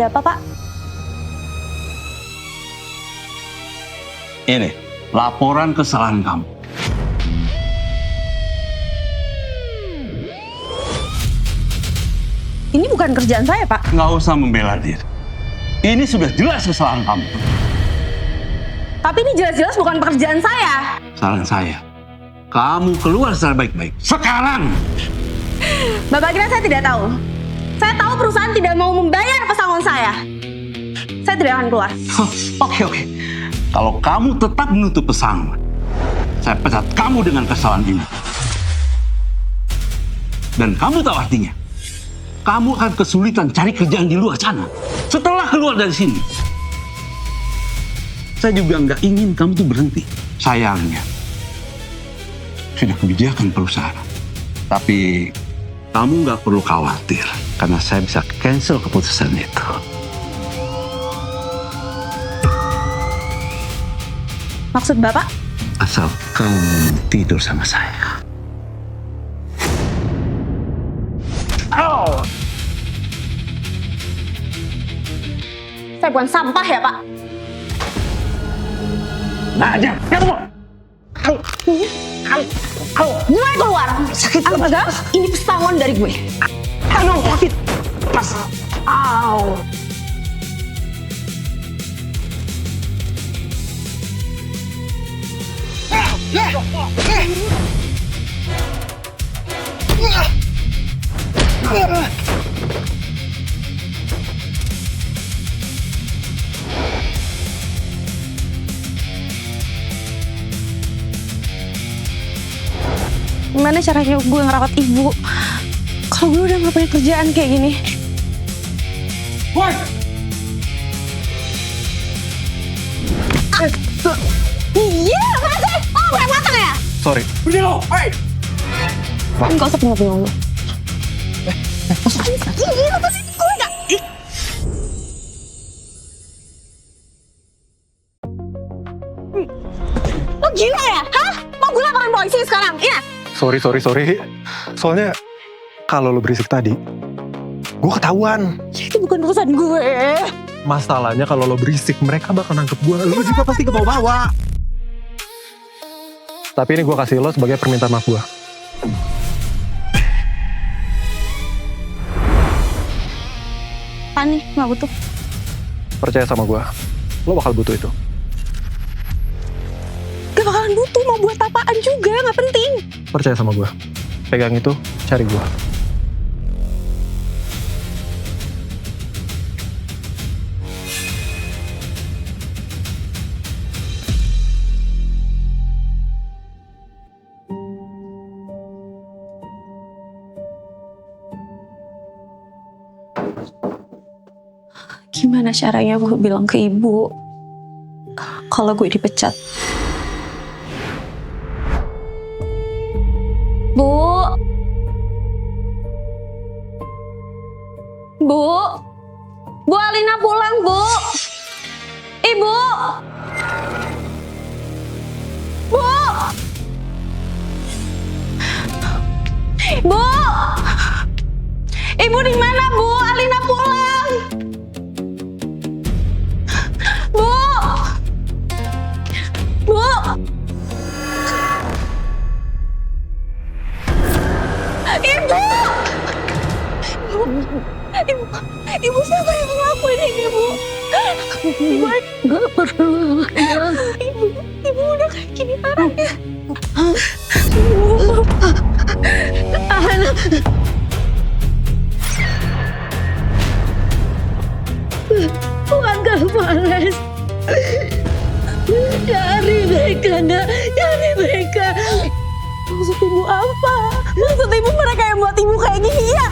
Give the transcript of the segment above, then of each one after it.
Ada apa, Pak? Ini, laporan kesalahan kamu. Ini bukan kerjaan saya, Pak. Nggak usah membela diri. Ini sudah jelas kesalahan kamu. Tapi ini jelas-jelas bukan pekerjaan saya. Saran saya, kamu keluar secara baik-baik. Sekarang! Bapak kira saya tidak tahu? Saya tahu perusahaan tidak mau membayar pesangon saya. Saya tidak akan keluar. Oke. Kalau kamu tetap menutup pesangon, saya pecat kamu dengan kesalahan ini. Dan kamu tahu artinya? Kamu akan kesulitan cari kerjaan di luar sana setelah keluar dari sini. Saya juga nggak ingin kamu tuh berhenti. Sayangnya, sudah kebijakan perusahaan. Tapi kamu nggak perlu khawatir karena saya bisa cancel keputusan itu. Maksud Bapak? Asal kamu tidur sama saya. Saya bukan sampah ya, Pak? Nah aja, kamu. Gue keluar. Sakit Enggak, ini pesangon dari gue. Aduh, sakit. Mas. Gimana caranya gue ngerawat ibu? Kalau gue udah gak punya kerjaan kayak gini. Woi! Iya, masa? Oh, kayak matang ya? Sorry. Berdilo, hei! Enggak usah pengen-pengen. Ini apa sih? Gue gak... Lo gila ya? Hah? Mau gue laporan polisi sekarang? Iya? Sorry. Soalnya kalau lo berisik tadi, gue ketahuan. Itu bukan urusan gue. Masalahnya kalau lo berisik, mereka bakal nangkep gue. Lo juga pasti ke bawah-bawah. Tapi ini gue kasih lo sebagai permintaan maaf gue. Apaan nih? Gak butuh. Percaya sama gue, lo bakal butuh itu. Gak bakalan butuh, mau buat apaan juga, gak penting. Percaya sama gue. Pegang itu, cari gue. Gimana caranya gue bilang ke ibu kalau gue dipecat? Bu, Bu Alina pulang, Bu. Ibu, Bu, Ibu di mana, Bu? Alina pulang. Bu. Ibu siapa yang ngelakuin ini, Bu? Ibu nggak perlu. Ibu udah kayak gini parahnya. Bu. Anak. Warga Males. Cari mereka, nak. Cari mereka. Maksud ibu apa? Maksud ibu mereka yang buat ibu kayak gini, ya?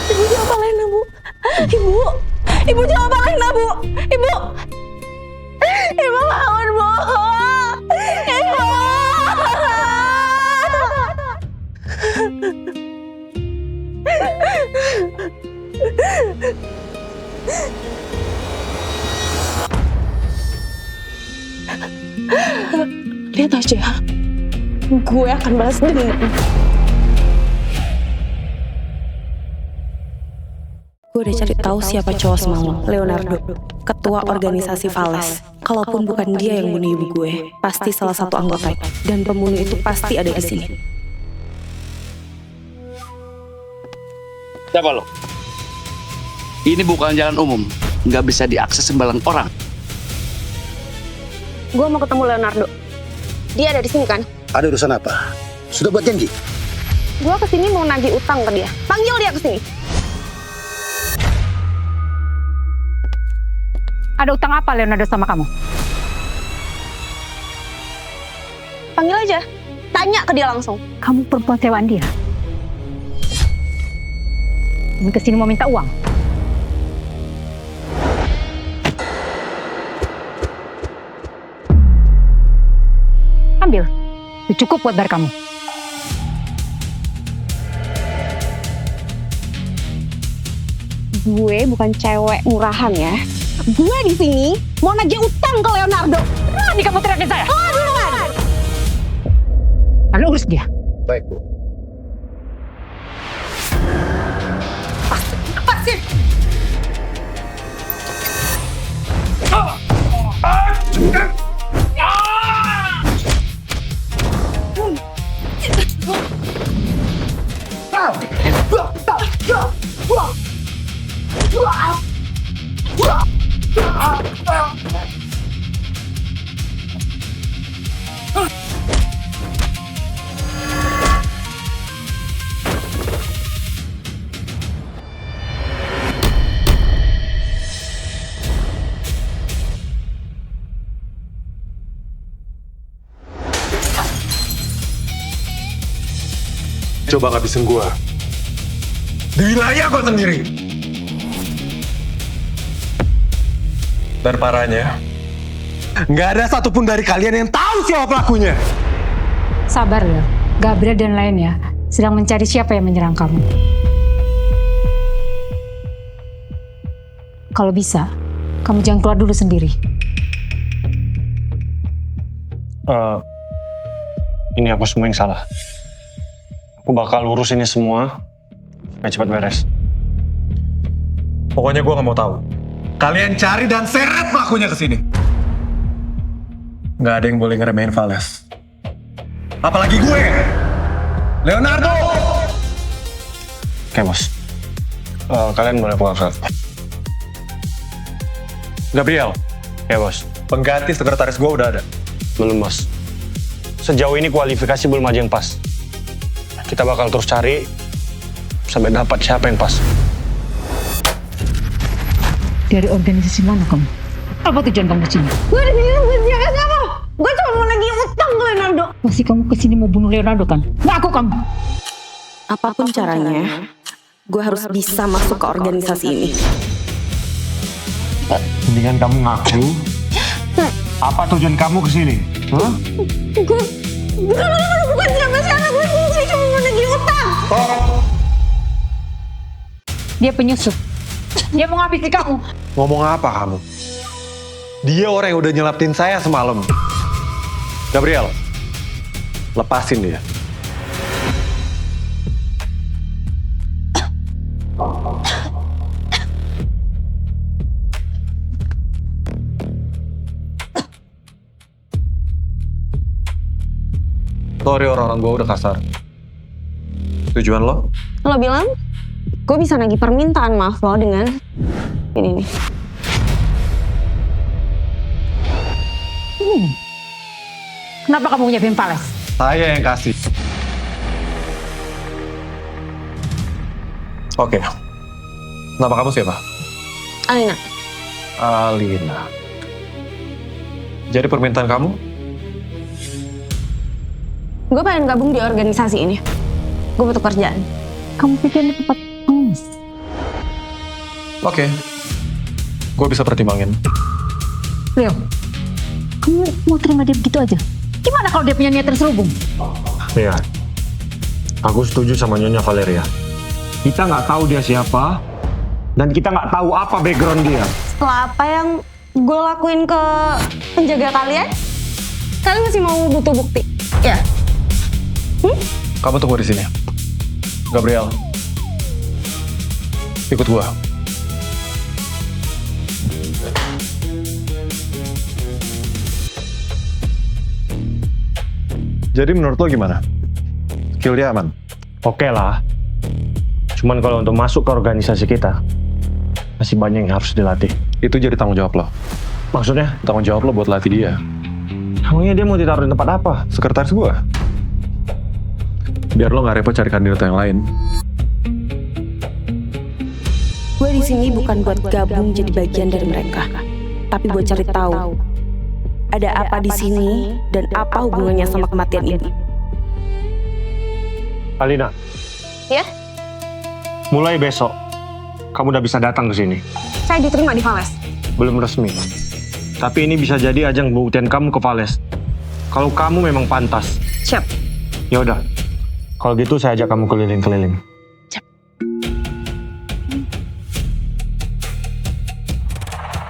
Ibu jangan Lena, Bu. Ibu jangan Lena, Bu. Ibu bangun, Bu. Ibu. Lihat aja, gue akan balas dendam. Gue udah cari tahu siapa cowok semalam, Leonardo, ketua organisasi Vales. Kalaupun bukan dia yang bunuh ibu gue, pasti salah satu anggota. Dan pembunuh itu pasti ada di sini. Siapa lo? Ini bukan jalan umum, nggak bisa diakses sembarang orang. Gue mau ketemu Leonardo. Dia ada di sini kan? Ada urusan apa? Sudah buat janji? Gue kesini mau nagih utang ke dia. Panggil dia kesini. Ada utang apa Leonardo sama kamu? Panggil aja. Tanya ke dia langsung. Kamu perempuan sewaan dia. Kamu kesini mau minta uang. Ambil. Itu cukup buat bayar kamu. Gue bukan cewek murahan ya. Gue di sini mau nagih utang ke Leonardo. Berani kamu teriakin saya? Oh, duluan. Lalu urus dia. Baik, Bu. Lepasin. Coba ngabisin gua. Di wilayah gua sendiri. Dan parahnya, nggak ada satupun dari kalian yang tahu siapa pelakunya. Sabar ya. Gabriel dan lainnya sedang mencari siapa yang menyerang kamu. Kalau bisa, kamu jangan keluar dulu sendiri. Ini aku semua yang salah. Aku bakal urus ini semua supaya cepat beres. Pokoknya gua nggak mau tahu. Kalian cari dan seret pelakunya ke sini. Nggak ada yang boleh ngeremehin Vales. Apalagi gue, Leonardo. Oke, Bos. Kalian boleh pulang sekarang. Gabriel. Ya, Bos. Pengganti sekretaris gue udah ada. Belum, Bos. Sejauh ini kualifikasi belum aja yang pas. Kita bakal terus cari sampai dapat siapa yang pas. Dari organisasi mana kamu? Apa tujuan kamu kesini? Gue di sini bukan jaga kamu. Gue cuma mau nagih utang ke Leonardo. Pasti kamu kesini mau bunuh Leonardo kan? Ngaku kamu. Apapun caranya, gue harus bisa masuk ke organisasi ini. Mendingan kamu ngaku. Apa tujuan kamu kesini? Hah? Gue bukan siapa-siapa. Gue di sini cuma mau nagih utang. Dia penyusup. Dia mau nghabisi kamu. Ngomong apa kamu? Dia orang yang udah nyelapin saya semalam. Gabriel, lepasin dia. Sorry orang-orang gue udah kasar. Tujuan lo? Lo bilang, gue bisa nagih permintaan maaf lo dengan ini nih. Kenapa kamu nyiapin Vales? Saya yang kasih. Oke. Nama kamu siapa? Alina. Alina. Jadi permintaan kamu? Gue pengen gabung di organisasi ini. Gue butuh kerjaan. Kamu pikir ini tempat pengemis? Oke. Gue bisa pertimbangin. Leo, kamu mau terima dia begitu aja? Gimana kalau dia punya niat terselubung? Iya. Aku setuju sama Nyonya Valeria. Kita nggak tahu dia siapa, dan kita nggak tahu apa background dia. Setelah apa yang gue lakuin ke penjaga kalian, kalian masih mau butuh bukti? Ya. Kamu tunggu di sini. Gabriel, ikut gua. Jadi menurut lo gimana? Skill dia aman? Oke lah. Cuman kalau untuk masuk ke organisasi kita, masih banyak yang harus dilatih. Itu jadi tanggung jawab lo. Maksudnya? Tanggung jawab lo buat latih dia. Emangnya dia mau ditaruh di tempat apa? Sekretaris gua. Biar lo nggak repot cari kandidat yang lain. Gue di sini bukan buat gabung jadi bagian dari mereka, tapi buat cari tahu ada apa di sini dan apa hubungannya sama kematian ibu. Alina. Ya? Mulai besok, kamu udah bisa datang ke sini. Saya diterima di Vales. Belum resmi. Tapi ini bisa jadi ajang pembuktian kamu ke Vales. Kalau kamu memang pantas. Siap. Ya udah. Kalau gitu saya ajak kamu keliling-keliling.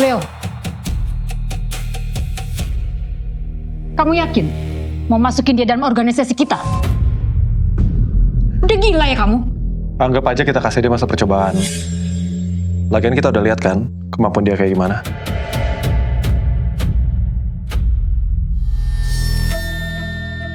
Leo, kamu yakin mau masukin dia dalam organisasi kita? Udah gila ya kamu? Anggap aja kita kasih dia masa percobaan. Lagian kita udah lihat kan kemampuan dia kayak gimana.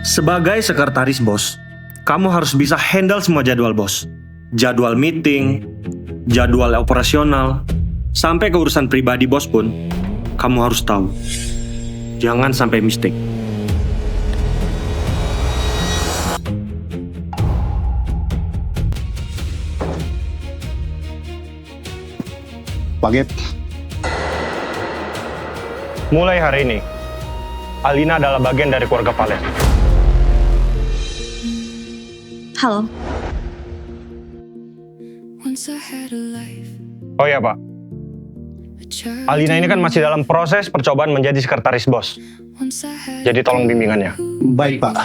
Sebagai sekretaris bos, kamu harus bisa handle semua jadwal bos. Jadwal meeting, jadwal operasional, sampai ke urusan pribadi bos pun, kamu harus tahu. Jangan sampai mistake. Pagit, Mulai hari ini, Alina adalah bagian dari keluarga Vales. Halo, Oh ya Pak, Alina ini kan masih dalam proses percobaan menjadi sekretaris bos. Jadi tolong bimbingannya. baik Pak.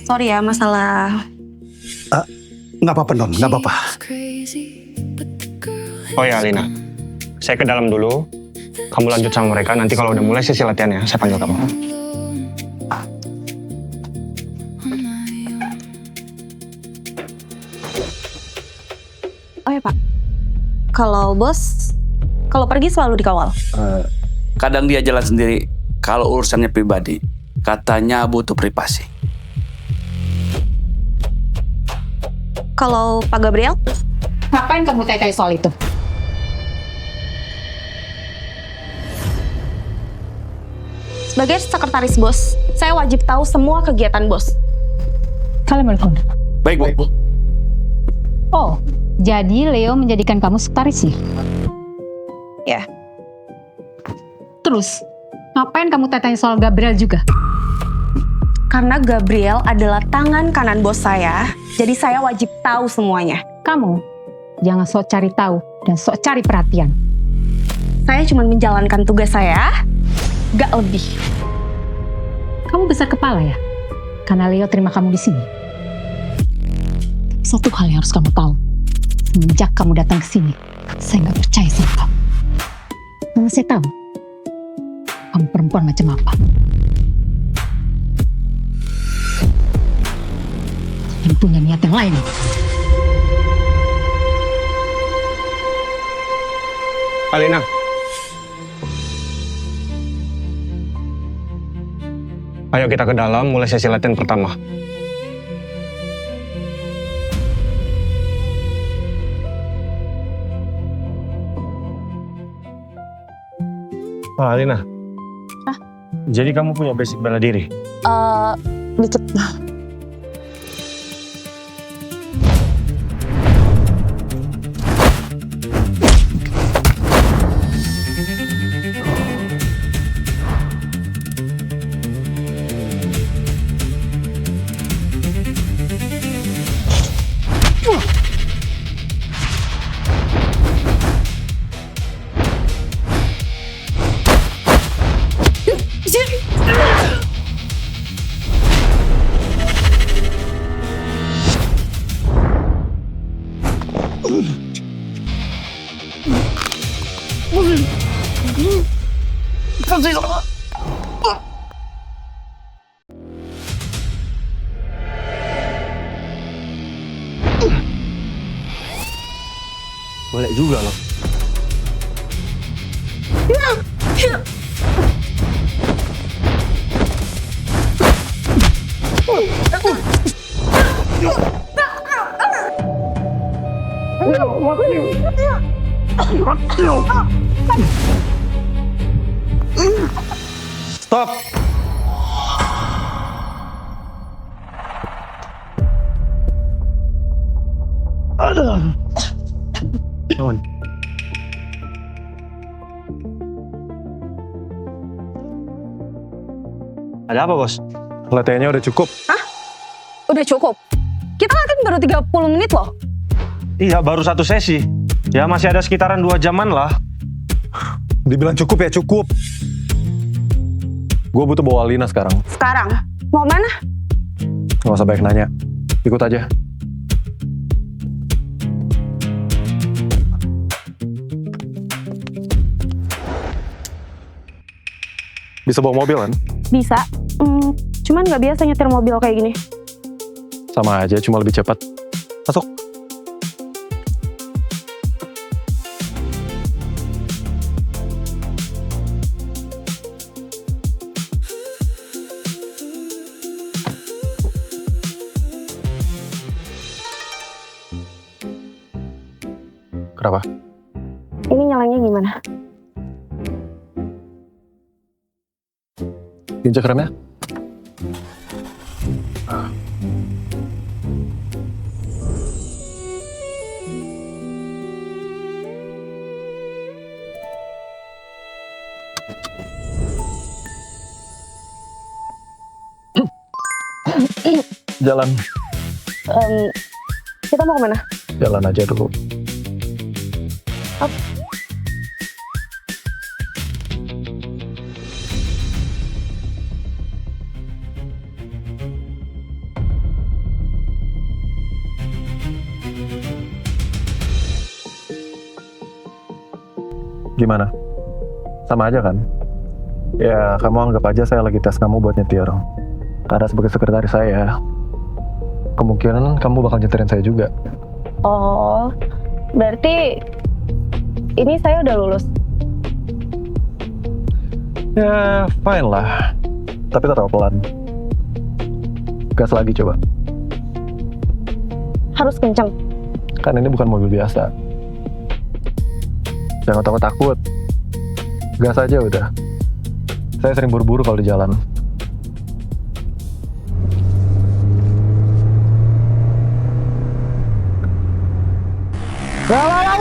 sorry ya masalah. Nggak apa-apa Non, nggak apa-apa. Oh ya Alina, saya ke dalam dulu. Kamu lanjut sama mereka, nanti kalau udah mulai sesi latihannya, saya panggil kamu. Oh ya Pak, kalau pergi selalu dikawal. Kadang dia jalan sendiri kalau urusannya pribadi. Katanya butuh privasi. Kalau Pak Gabriel, Ngapain kamu tanya soal itu? sebagai sekretaris bos, saya wajib tahu semua kegiatan bos. Assalamualaikum. Baik, Bu. Oh, jadi Leo menjadikan kamu sekretaris ya? Ya. Terus, ngapain kamu tanya soal Gabriel juga? Karena Gabriel adalah tangan kanan bos saya, jadi saya wajib tahu semuanya. Kamu jangan sok cari tahu dan sok cari perhatian. Saya cuma menjalankan tugas saya, gak lebih. Kamu besar kepala ya? Karena Leo terima kamu di sini. Satu hal yang harus kamu tahu. Semenjak kamu datang ke sini, saya nggak percaya sama kamu. Karena saya tahu kamu perempuan macam apa. Yang punya niat yang lain. Alina. Ayo kita ke dalam, mulai sesi latihan pertama. Alina. Hah? Jadi kamu punya basic bela diri? Dikit. Boleh juga loh. Stop! Aduh. Ada apa, Bos? Latihannya udah cukup. Udah cukup. Kita latihan baru 30 menit loh. Iya, baru 1 sesi. Ya masih ada sekitaran 2 jaman lah. Dibilang cukup ya cukup. Gue butuh bawa Alina sekarang. Sekarang, mau mana? Gak usah banyak nanya. Ikut aja. Bisa bawa mobil kan? Bisa. Cuman nggak biasa nyetir mobil kayak gini. Sama aja, cuma lebih cepat. Masuk. Kenapa? Ini nyalanya gimana? Injak remnya? Jalan. Kita mau kemana? Jalan aja dulu. Gimana? Sama aja kan? Ya, kamu anggap aja saya lagi tes kamu buat nyetir. Karena sebagai sekretaris saya, kemungkinan kamu bakal nyetirin saya juga. Oh, berarti ini saya udah lulus. Ya, fine lah. Tapi tetap pelan. Gas lagi coba. Harus kenceng. Kan ini bukan mobil biasa. Jangan takut-takut. Gas aja udah. Saya sering buru-buru kalau di jalan. Lah,